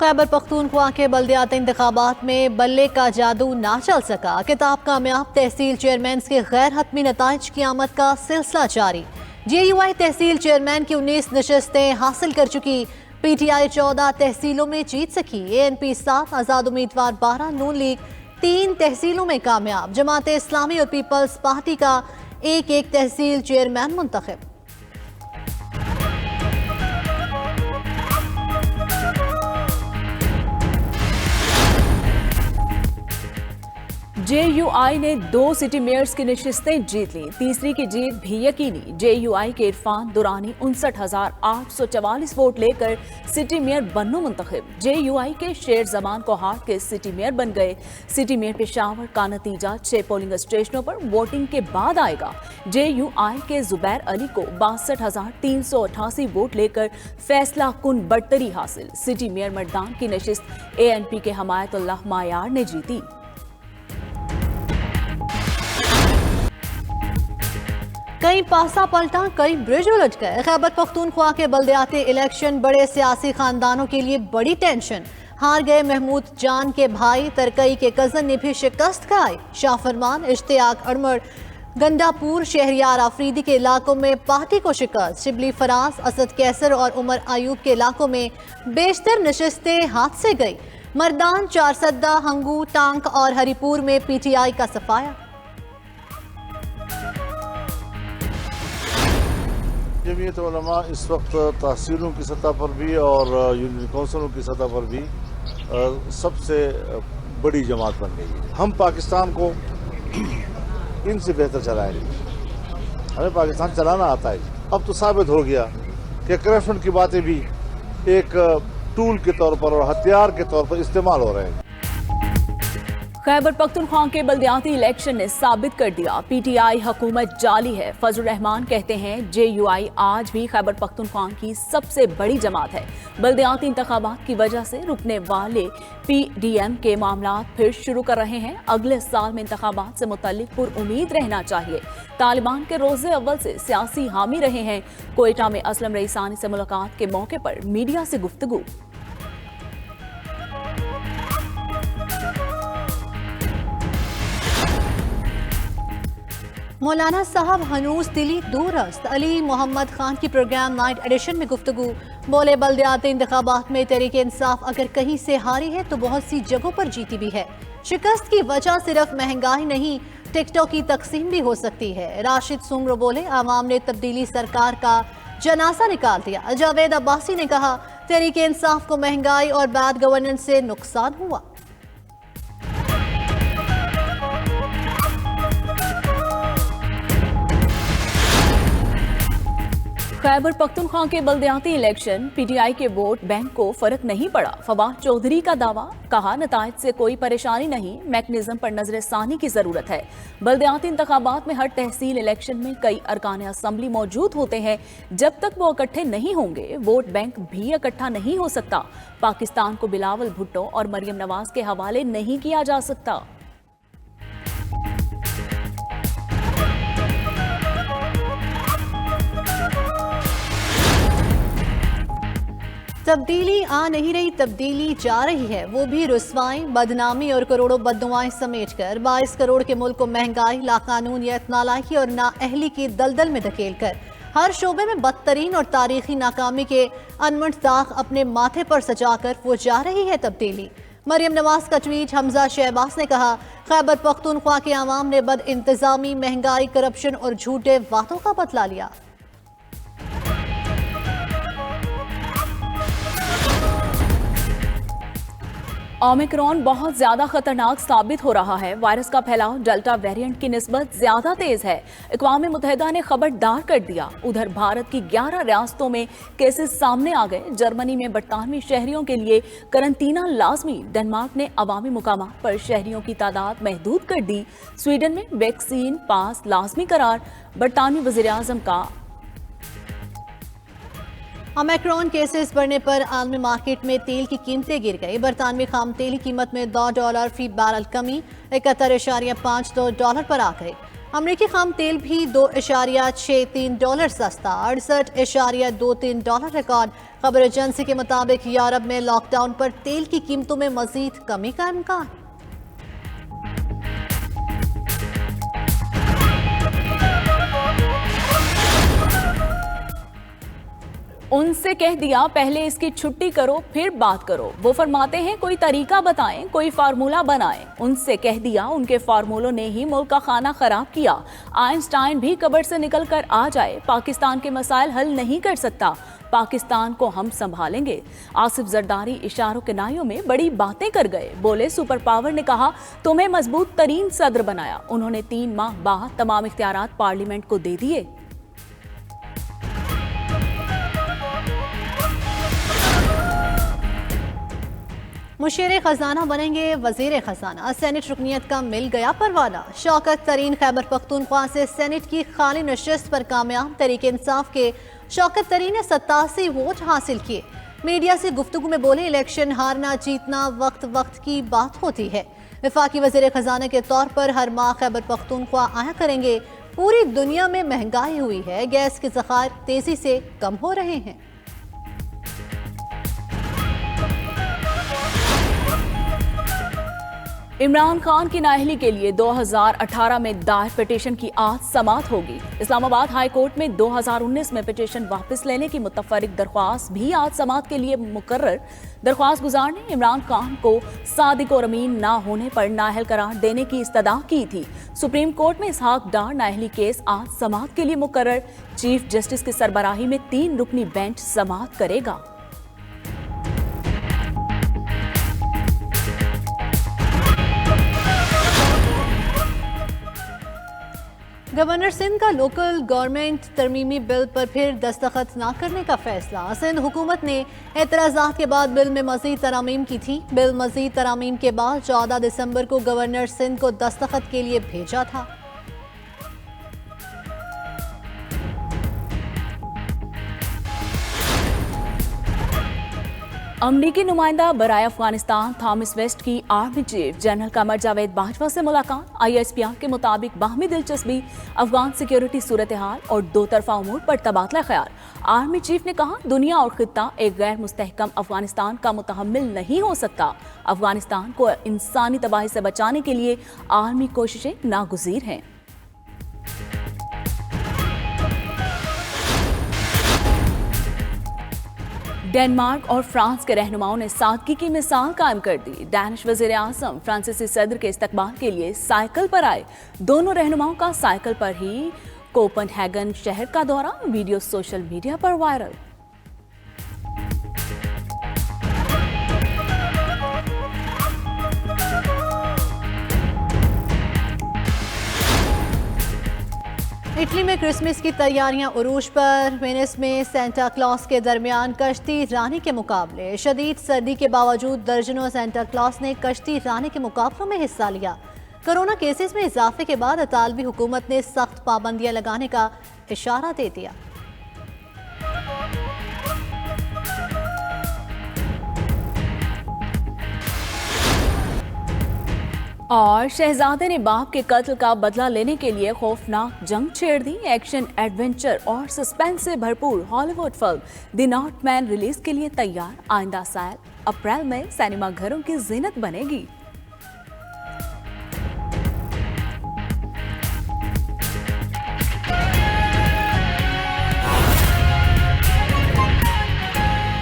खैबर पख्तूनख्वा के बल्दियाती इंतखाबात में बल्ले का जादू ना चल सका। किताब कामयाब, तहसील चेयरमैन के गैर हतमी नताइज की आमद का सिलसिला जारी। JUI तहसील चेयरमैन की 19 नशस्तें हासिल कर चुकी। PTI 14 तहसीलों में जीत सकी। ANP 7, आज़ाद उम्मीदवार 12, नून लीग 3 तहसीलों में कामयाब। जमात इस्लामी और पीपल्स पार्टी का एक एक तहसील चेयरमैन मुंतखब। JUI ने 2 सिटी मेयर्स की नशिस्तें जीत ली। तीसरी की जीत भी यकीनी। JUI के इरफान दुरानी 59,844 वोट लेकर सिटी मेयर बन्नो मुंतखब। JUI के शेर जमान कोहाट के सिटी मेयर बन गए। सिटी मेयर पेशावर का नतीजा 6 पोलिंग स्टेशनों पर वोटिंग के बाद आएगा। JUI के जुबैर अली को 62,388 वोट लेकर फैसला कुन बढ़तरी हासिल। सिटी मेयर मर्दान की नशिस्त ANP के हमायतुल्लाह मायार ने जीती। कई पासा पलटा, कई ब्रिज उलझ गए। खैबर पख्तूनख्वा के बल्दियाती इलेक्शन बड़े सियासी खानदानों के लिए बड़ी टेंशन। हार गए महमूद जान के भाई तरकई के कजन ने भी शिकस्त खाई। शाह फरमान, इश्तियाक अड़मड़, गंडापुर, शहरियार आफरीदी के इलाकों में पार्टी को शिकस्त। शिबली फराज, असद कैसर और उमर आयूब के इलाकों में बेशतर नशस्तें हाथ से गई। मर्दान, चारसद्दा, हंगू, टांक और हरिपुर में PTI का सफाया। जमीयत उलमा इस वक्त तहसीलों की सतह पर भी और यूनियन काउंसिलों की सतह पर भी सबसे बड़ी जमात बन गई है। हम पाकिस्तान को इनसे बेहतर चलाएंगे। हमें पाकिस्तान चलाना आता है। अब तो साबित हो गया कि करप्शन की बातें भी एक टूल के तौर पर और हथियार के तौर पर इस्तेमाल हो रहे हैं। खैबर पख्तूनख्वा के बल्दियाती इलेक्शन ने साबित कर दिया PTI हुकूमत जाली है। फजल रहमान कहते हैं JUI आज भी खैबर पख्तूनख्वा की सबसे बड़ी जमात है। बल्दियाती इंतखाबात की वजह से रुकने वाले PDM के मामला फिर शुरू कर रहे हैं। अगले साल में इंतखाबात से मुतल्लिक पुरउम्मीद रहना चाहिए। तालिबान के रोजे अव्वल से सियासी हामी रहे हैं। कोयटा में असलम रईसानी से मुलाकात के मौके पर मीडिया से गुफ्तगू। मौलाना साहब हनूस दिली दूरस्त। अली मोहम्मद खान की प्रोग्राम नाइट एडिशन में गुफ्तगू। बोले, बल्दियाती इंतखाबात में तहरीक इंसाफ अगर कहीं से हारी है तो बहुत सी जगहों पर जीती भी है। शिकस्त की वजह सिर्फ महंगाई नहीं, टिकटों की तकसीम भी हो सकती है। राशिद सुमरो बोले, आवाम ने तब्दीली सरकार का जनासा निकाल दिया। जावेद अब्बासी ने कहा, तहरीक इंसाफ को महंगाई और बैड गवर्नेंस से नुकसान हुआ। खैबर पख्तूनख्वा के बल्दियाती इलेक्शन PTI के वोट बैंक को फर्क नहीं पड़ा। फवाद चौधरी का दावा, कहा नताइज से कोई परेशानी नहीं, मैकेनिज्म पर नजरसानी की जरूरत है। बल्दियाती इंतखाबात में हर तहसील इलेक्शन में कई अरकान असम्बली मौजूद होते हैं। जब तक वो इकट्ठे नहीं होंगे वोट बैंक भी इकट्ठा नहीं हो सकता। पाकिस्तान को बिलावल भुट्टो और मरियम नवाज के हवाले नहीं किया जा सकता। तब्दीली आ नहीं रही, तब्दीली जा रही है, वो भी रुस्वाई, बदनामी और करोड़ों बददुआएं समेट कर। 22 करोड़ के मुल्क को महंगाई, लाकानूनियत, नालायकी और नाअहली की दलदल में धकेल कर हर शोबे में बदतरीन और तारीखी नाकामी के अनमट दाग अपने माथे पर सजाकर वो जा रही है तब्दीली। मरियम नवाज का ट्वीट। हमजा शहबाज ने कहा, खैबर पख्तूनख्वा के अवाम ने बद इंतजामी, महंगाई, करप्शन और झूठे वादों का बदला लिया। ओमिक्रॉन बहुत ज्यादा खतरनाक साबित हो रहा है। वायरस का फैलाव डेल्टा वेरिएंट की निस्बत ज्यादा तेज है। अक़वाम मुत्तहिदा ने खबरदार कर दिया। उधर भारत की 11 रियासतों में केसेस सामने आ गए। जर्मनी में बरतानवी शहरियों के लिए करंतना लाजमी। डेनमार्क ने अवामी मुकामात पर शहरियों की तादाद महदूद कर दी। स्वीडन में वैक्सीन पास लाजमी करार। बरतानवी वज़ीर-ए-आज़म का ओमिक्रॉन केसेस बढ़ने पर आलमी मार्केट में तेल की कीमतें गिर गई। बरतानवी खाम तेल की कीमत में $2 फी बैरल कमी $71.52 पर आ गई। अमरीकी खाम तेल भी $2.63 सस्ता, $68.23 रिकॉर्ड। खबर एजेंसी के मुताबिक यूरोप में लॉकडाउन पर तेल की कीमतों में मजीद कमी का इम्कान। उनसे कह दिया पहले इसकी छुट्टी करो फिर बात करो। वो फरमाते हैं कोई तरीका बताएं, कोई फार्मूला बनाएं। उनसे कह दिया उनके फार्मूलों ने ही मुल्क का खाना खराब किया। आइंस्टाइन भी कब्र से निकल कर आ जाए, पाकिस्तान के मसाइल हल नहीं कर सकता, पाकिस्तान को हम संभालेंगे। आसिफ जरदारी इशारों के नायों में बड़ी बातें कर गए। बोले सुपर पावर ने कहा तुम्हें मजबूत तरीन सदर बनाया। उन्होंने 3 माह बाद तमाम इख्तियारात पार्लियामेंट को दे दिए। मुशीर खजाना बनेंगे वजीर खजाना, सेनेट रुकनीत का मिल गया परवाना। शौकत तरीन खैबर पख्तूनख्वा से सेनेट की खाली नशिस्त पर कामयाब। तहरीक इंसाफ के शौकत तरीन ने 87 वोट हासिल किए। मीडिया से गुफ्तगू में बोले इलेक्शन हारना जीतना वक्त वक्त की बात होती है। वफाकी वजीर खजाना के तौर पर हर माह खैबर पख्तूनख्वा आया करेंगे। पूरी दुनिया में महंगाई हुई है, गैस के ज़खायर तेजी से कम हो रहे हैं। इमरान खान की नाअहली के लिए 2018 में दायर पिटीशन की आज समाअत होगी। इस्लामाबाद हाई कोर्ट में 2019 में पिटीशन वापस लेने की मुतफरिक दरख्वास्त भी आज समाअत के लिए मुकर्रर। दरख्वास्त गुजार ने इमरान खान को सादिक और अमीन ना होने पर नाअहल करार देने की इस्तदा की थी। सुप्रीम कोर्ट में इसहाक डार नाअहली केस आज समाअत के लिए मुकर्रर। चीफ जस्टिस की सरबराही में 3 रुकनी बेंच समाअत करेगा। गवर्नर सिंध का लोकल गवर्नमेंट तरमीमी बिल पर फिर दस्तखत न करने का फैसला। सिंध हुकूमत ने एतराज़ात के बाद बिल में मजीद तरामीम की थी। बिल मजीद तरामीम के बाद 14 दिसंबर को गवर्नर सिंध को दस्तखत के लिए भेजा था। अमरीकी नुमाइंदा बराए अफगानिस्तान थॉमस वेस्ट की army chief general Qamar Javed Bajwa से मुलाकात। ISPR के मुताबिक बाहमी दिलचस्पी, अफगान सिक्योरिटी सूरत हाल और 2 तरफा उमूर पर तबादला ख्याल। आर्मी चीफ ने कहा दुनिया और खित्ता एक गैर मुस्तहकम अफगानिस्तान का मुतहम्मिल नहीं हो सकता। अफगानिस्तान को इंसानी तबाही से बचाने के लिए आर्मी कोशिशें नागुज़ीर हैं। डेनमार्क और फ्रांस के रहनुमाओं ने सादगी की मिसाल कायम कर दी। डैनिश वज़ीर आज़म फ्रांसीसी सदर के इस्तकबाल के लिए साइकिल पर आए। दोनों रहनुमाओं का साइकिल पर ही कोपनहेगन शहर का दौरा, वीडियो सोशल मीडिया पर वायरल। इटली में क्रिसमस की तैयारियां उरूज पर। वेनिस में सेंटा क्लॉस के दरमियान कश्ती रानी के मुकाबले। शदीद सर्दी के बावजूद दर्जनों सेंटा क्लॉस ने कश्ती रानी के मुकाबलों में हिस्सा लिया। कोरोना केसेस में इजाफे के बाद इतालवी हुकूमत ने सख्त पाबंदियां लगाने का इशारा दे दिया। और शहजादे ने बाप के कत्ल का बदला लेने के लिए खौफनाक जंग छेड़ दी। एक्शन, एडवेंचर और सस्पेंस से भरपूर हॉलीवुड फिल्म द नॉर्थमैन रिलीज के लिए तैयार। आइंदा साल अप्रैल में सिनेमा घरों की जीनत बनेगी।